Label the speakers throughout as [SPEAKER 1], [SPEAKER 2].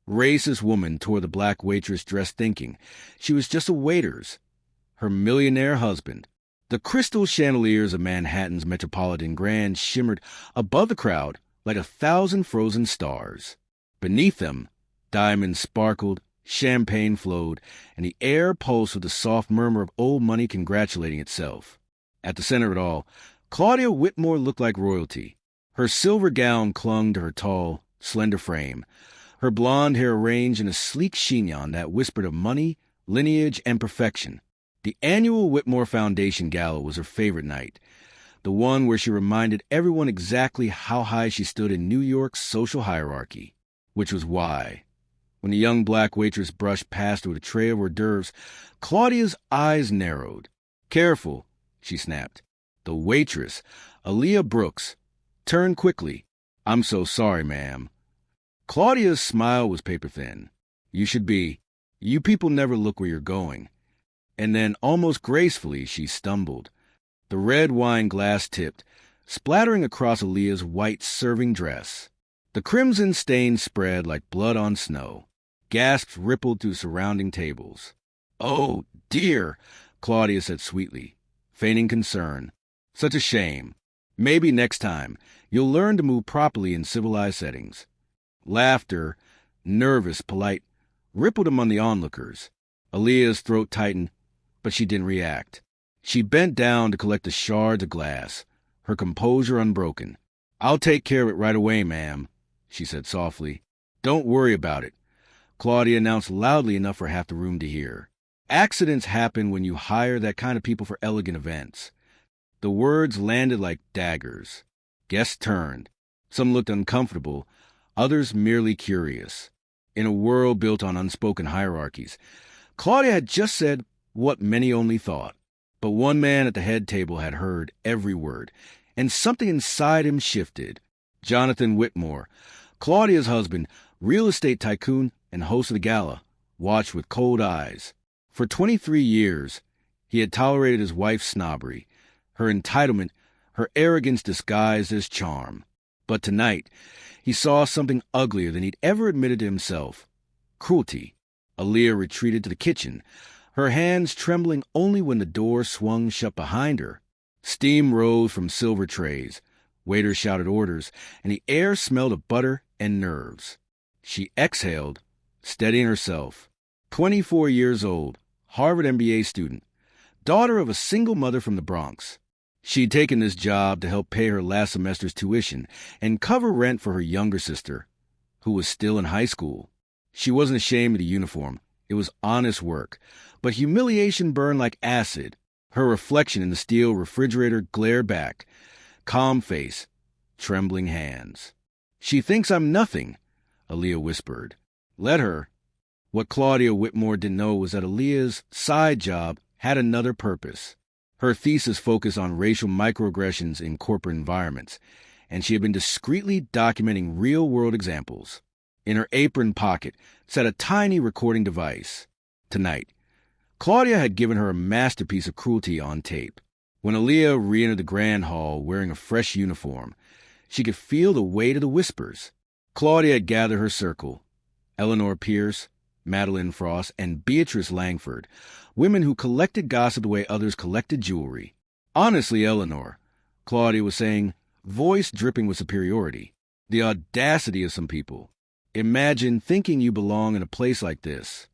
[SPEAKER 1] Racist woman tore the black waitress dress thinking she was just a waitress. Her millionaire husband. The crystal chandeliers of Manhattan's Metropolitan Grand shimmered above the crowd like 1,000 frozen stars. Beneath them, diamonds sparkled, champagne flowed, and the air pulsed with the soft murmur of old money congratulating itself. At the center of it all, Claudia Whitmore looked like royalty. Her silver gown clung to her tall, slender frame, her blonde hair arranged in a sleek chignon that whispered of money, lineage, and perfection. The annual Whitmore Foundation Gala was her favorite night, the one where she reminded everyone exactly how high she stood in New York's social hierarchy, which was why. When the young black waitress brushed past her with a tray of hors d'oeuvres, Claudia's eyes narrowed. "Careful," she snapped. The waitress, Aaliyah Brooks, turned quickly. "I'm so sorry, ma'am." Claudia's smile was paper-thin. "You should be. You people never look where you're going." And then, almost gracefully, she stumbled. The red wine glass tipped, splattering across Aaliyah's white serving dress. The crimson stain spread like blood on snow. Gasps rippled through surrounding tables. "Oh, dear," Claudia said sweetly, feigning concern. "Such a shame. Maybe next time you'll learn to move properly in civilized settings." Laughter, nervous, polite, rippled among the onlookers. Aaliyah's throat tightened, but she didn't react. She bent down to collect the shards of glass, her composure unbroken. "I'll take care of it right away, ma'am," she said softly. "Don't worry about it," Claudia announced loudly enough for half the room to hear. "Accidents happen when you hire that kind of people for elegant events." The words landed like daggers. Guests turned. Some looked uncomfortable, others merely curious. In a world built on unspoken hierarchies, Claudia had just said what many only thought. But one man at the head table had heard every word, and something inside him shifted. Jonathan Whitmore, Claudia's husband, real estate tycoon and host of the gala, watched with cold eyes. For 23 years, he had tolerated his wife's snobbery, her entitlement, her arrogance disguised as charm. But tonight, he saw something uglier than he'd ever admitted to himself. Cruelty. Aaliyah retreated to the kitchen, her hands trembling only when the door swung shut behind her. Steam rose from silver trays. Waiters shouted orders, and the air smelled of butter and nerves. She exhaled, steadying herself. 24 years old, Harvard MBA student, daughter of a single mother from the Bronx. She'd taken this job to help pay her last semester's tuition and cover rent for her younger sister, who was still in high school. She wasn't ashamed of the uniform. It was honest work, but humiliation burned like acid. Her reflection in the steel refrigerator glared back. Calm face, trembling hands. "She thinks I'm nothing," Aaliyah whispered. "Let her." What Claudia Whitmore didn't know was that Aaliyah's side job had another purpose. Her thesis focused on racial microaggressions in corporate environments, and she had been discreetly documenting real-world examples. In her apron pocket sat a tiny recording device. Tonight, Claudia had given her a masterpiece of cruelty on tape. When Aaliyah re-entered the grand hall wearing a fresh uniform, she could feel the weight of the whispers. Claudia had gathered her circle. Eleanor Pierce, Madeline Frost, and Beatrice Langford, women who collected gossip the way others collected jewelry. "Honestly, Eleanor," Claudia was saying, voice dripping with superiority, "the audacity of some people. Imagine thinking you belong in a place like this."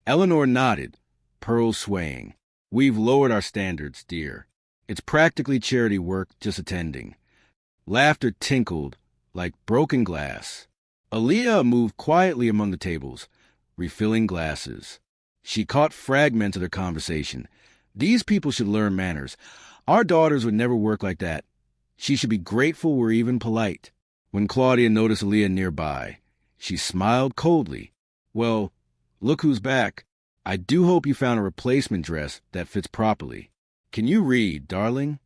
[SPEAKER 1] Eleanor nodded, pearls swaying. "We've lowered our standards, dear. It's practically charity work, just attending." Laughter tinkled like broken glass. Aaliyah moved quietly among the tables, refilling glasses. She caught fragments of their conversation. "These people should learn manners. Our daughters would never work like that. She should be grateful we're even polite." When Claudia noticed Aaliyah nearby, she smiled coldly. "Well, look who's back. I do hope you found a replacement dress that fits properly. Can you read, darling?"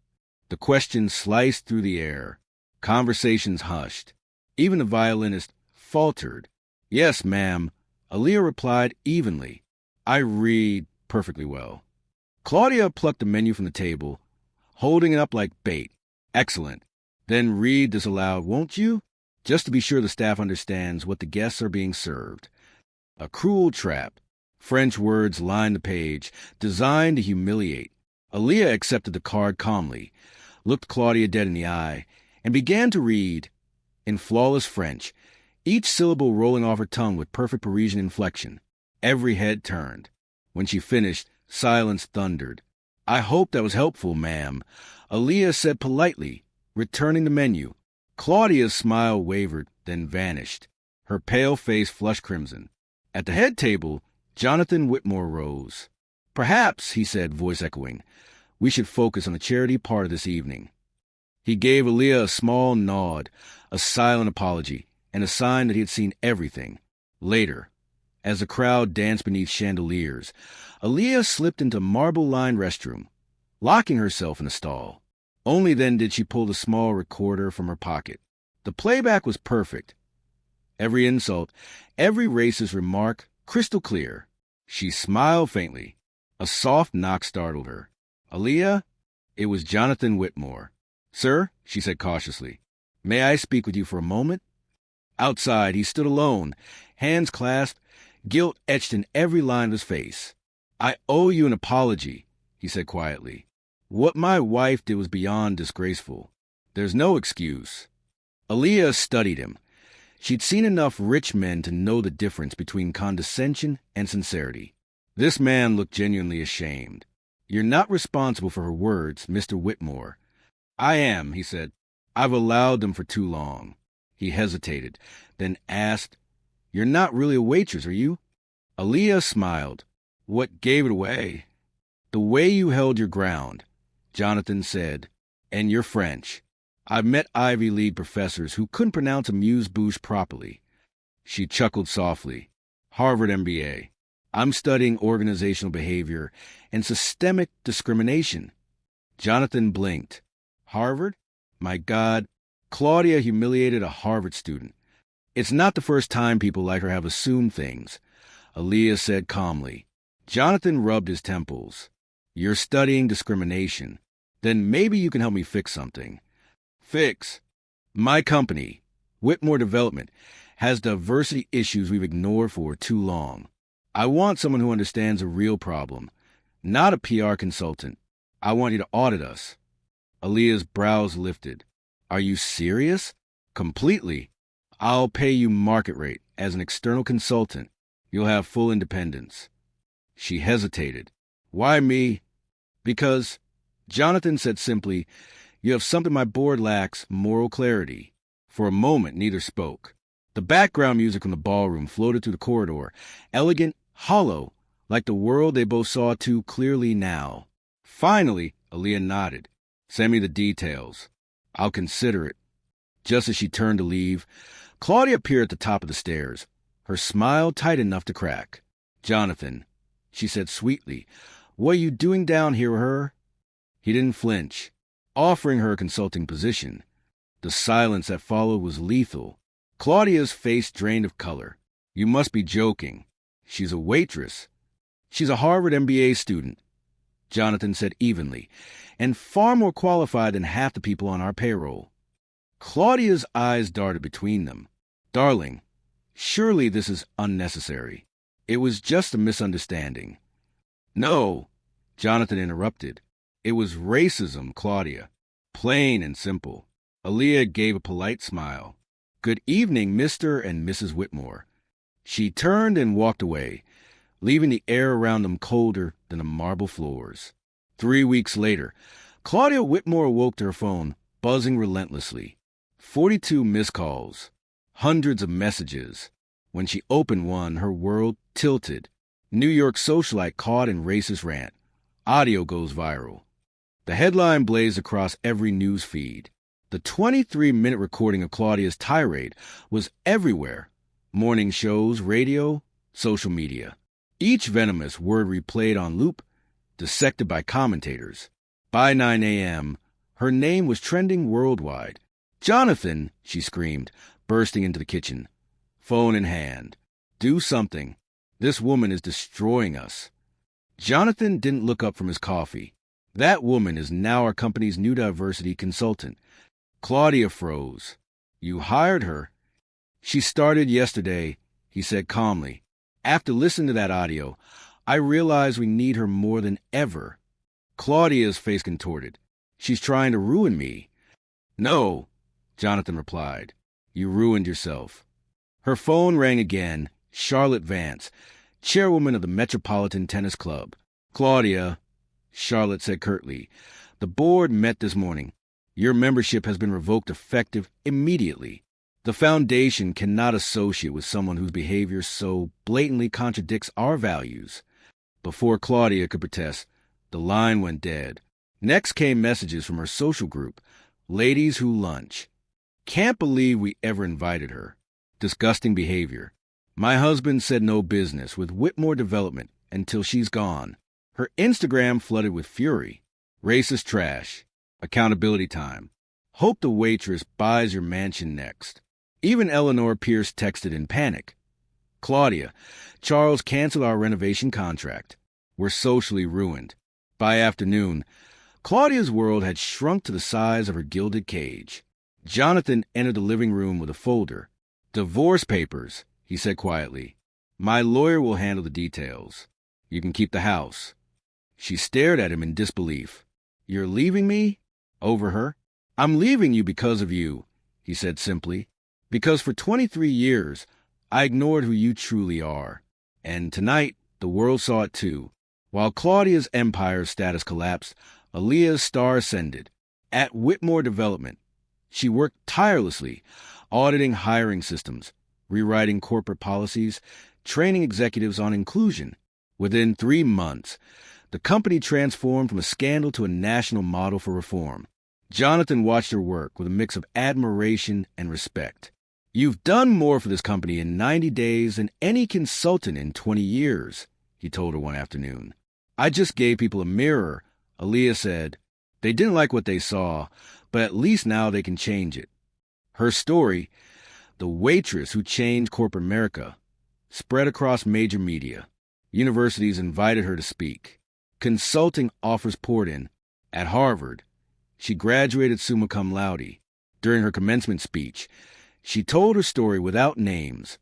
[SPEAKER 1] The question sliced through the air. Conversations hushed. Even the violinist faltered. "Yes, ma'am," Aaliyah replied evenly. "I read perfectly well." Claudia plucked the menu from the table, holding it up like bait. "Excellent. Then read this aloud, won't you? Just to be sure the staff understands what the guests are being served." A cruel trap. French words lined the page, designed to humiliate. Aaliyah accepted the card calmly, looked Claudia dead in the eye, and began to read, in flawless French, each syllable rolling off her tongue with perfect Parisian inflection. Every head turned. When she finished, silence thundered. "I hope that was helpful, ma'am," Aaliyah said politely, returning the menu. Claudia's smile wavered, then vanished. Her pale face flushed crimson. At the head table, Jonathan Whitmore rose. "Perhaps," he said, voice echoing, "we should focus on the charity part of this evening." He gave Aaliyah a small nod, a silent apology, and a sign that he had seen everything. Later, as the crowd danced beneath chandeliers, Aaliyah slipped into a marble-lined restroom, locking herself in a stall. Only then did she pull the small recorder from her pocket. The playback was perfect. Every insult, every racist remark, crystal clear. She smiled faintly. A soft knock startled her. "Aaliyah?" It was Jonathan Whitmore. "Sir," she said cautiously, "may I speak with you for a moment?" Outside, he stood alone, hands clasped, guilt etched in every line of his face. "I owe you an apology," he said quietly. "What my wife did was beyond disgraceful. There's no excuse." Aaliyah studied him. She'd seen enough rich men to know the difference between condescension and sincerity. This man looked genuinely ashamed. "You're not responsible for her words, Mr. Whitmore." "I am," he said. "I've allowed them for too long." He hesitated, then asked, "You're not really a waitress, are you?" Aaliyah smiled. "What gave it away?" "The way you held your ground," Jonathan said. "And you're French. I've met Ivy League professors who couldn't pronounce amuse-bouche properly." She chuckled softly. "Harvard MBA. I'm studying organizational behavior and systemic discrimination." Jonathan blinked. "Harvard? My God, Claudia humiliated a Harvard student." "It's not the first time people like her have assumed things," Aaliyah said calmly. Jonathan rubbed his temples. "You're studying discrimination. Then maybe you can help me fix something." "Fix?" "My company, Whitmore Development, has diversity issues we've ignored for too long. I want someone who understands a real problem, not a PR consultant. I want you to audit us." Aaliyah's brows lifted. "Are you serious?" "Completely. I'll pay you market rate as an external consultant. You'll have full independence." She hesitated. "Why me?" "Because," Jonathan said simply, "you have something my board lacks, moral clarity." For a moment, neither spoke. The background music from the ballroom floated through the corridor, elegant, hollow, like the world they both saw too clearly now. Finally, Aaliyah nodded. "Send me the details. I'll consider it." Just as she turned to leave, Claudia appeared at the top of the stairs, her smile tight enough to crack. "Jonathan," she said sweetly, "what are you doing down here with her?" He didn't flinch, offering her a consulting position. The silence that followed was lethal. Claudia's face drained of color. "You must be joking. She's a waitress." "She's a Harvard MBA student," Jonathan said evenly, "and far more qualified than half the people on our payroll." Claudia's eyes darted between them. "Darling, surely this is unnecessary. It was just a misunderstanding." "No," Jonathan interrupted. "It was racism, Claudia. Plain and simple." Aaliyah gave a polite smile. "Good evening, Mr. and Mrs. Whitmore." She turned and walked away, leaving the air around them colder than the marble floors. 3 weeks later, Claudia Whitmore awoke to her phone, buzzing relentlessly. 42 missed calls. Hundreds of messages. When she opened one, her world tilted. New York socialite caught in racist rant. Audio goes viral. The headline blazed across every news feed. The 23-minute recording of Claudia's tirade was everywhere. Morning shows, radio, social media. Each venomous word replayed on loop, dissected by commentators. By 9 a.m., her name was trending worldwide. "Jonathan," she screamed, bursting into the kitchen, phone in hand. "Do something. This woman is destroying us." Jonathan didn't look up from his coffee. "That woman is now our company's new diversity consultant." Claudia froze. "You hired her?" "She started yesterday," he said calmly. After listening to that audio, I realize we need her more than ever. Claudia's face contorted. She's trying to ruin me. No, Jonathan replied. You ruined yourself. Her phone rang again. Charlotte Vance, chairwoman of the Metropolitan Tennis Club. Claudia, Charlotte said curtly, the board met this morning. Your membership has been revoked effective immediately. The foundation cannot associate with someone whose behavior so blatantly contradicts our values. Before Claudia could protest, the line went dead. Next came messages from her social group, Ladies Who Lunch. Can't believe we ever invited her. Disgusting behavior. My husband said no business with Whitmore Development until she's gone. Her Instagram flooded with fury. Racist trash. Accountability time. Hope the waitress buys your mansion next. Even Eleanor Pierce texted in panic. Claudia, Charles canceled our renovation contract. We're socially ruined. By afternoon, Claudia's world had shrunk to the size of her gilded cage. Jonathan entered the living room with a folder. Divorce papers, he said quietly. My lawyer will handle the details. You can keep the house. She stared at him in disbelief. You're leaving me? Over her? I'm leaving you because of you, he said simply. Because for 23 years, I ignored who you truly are. And tonight, the world saw it too. While Claudia's empire status collapsed, Aaliyah's star ascended. At Whitmore Development, she worked tirelessly, auditing hiring systems, rewriting corporate policies, training executives on inclusion. Within 3 months, the company transformed from a scandal to a national model for reform. Jonathan watched her work with a mix of admiration and respect. You've done more for this company in 90 days than any consultant in 20 years, he told her one afternoon. I just gave people a mirror, Aaliyah said. They didn't like what they saw, but at least now they can change it. Her story, the waitress who changed corporate America, spread across major media. Universities invited her to speak. Consulting offers poured in. At Harvard, she graduated summa cum laude. During her commencement speech, she told her story without names,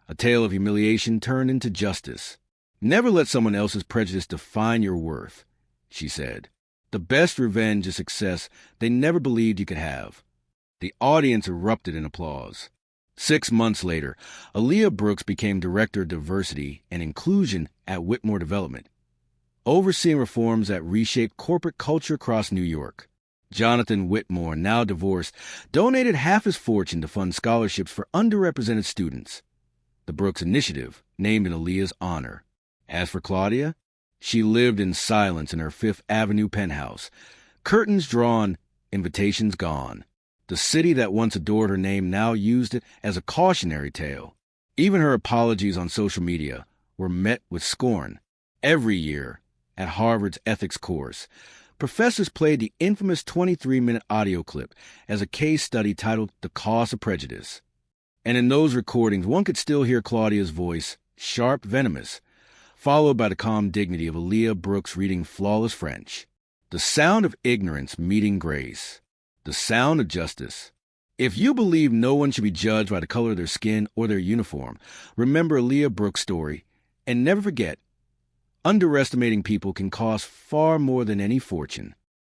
[SPEAKER 1] a tale of humiliation turned into justice. Never let someone else's prejudice define your worth, she said. The best revenge is success they never believed you could have. The audience erupted in applause. 6 months later, Aaliyah Brooks became Director of Diversity and Inclusion at Whitmore Development, overseeing reforms that reshaped corporate culture across New York. Jonathan Whitmore, now divorced, donated half his fortune to fund scholarships for underrepresented students. The Brooks Initiative, named in Aaliyah's honor. As for Claudia, she lived in silence in her Fifth Avenue penthouse. Curtains drawn, invitations gone. The city that once adored her name now used it as a cautionary tale. Even her apologies on social media were met with scorn. Every year, at Harvard's ethics course, professors played the infamous 23-minute audio clip as a case study titled The Cost of Prejudice. And in those recordings, one could still hear Claudia's voice, sharp, venomous, followed by the calm dignity of Aaliyah Brooks reading flawless French. The sound of ignorance meeting grace. The sound of justice. If you believe no one should be judged by the color of their skin or their uniform, remember Aaliyah Brooks' story, and never forget, underestimating people can cost far more than any fortune.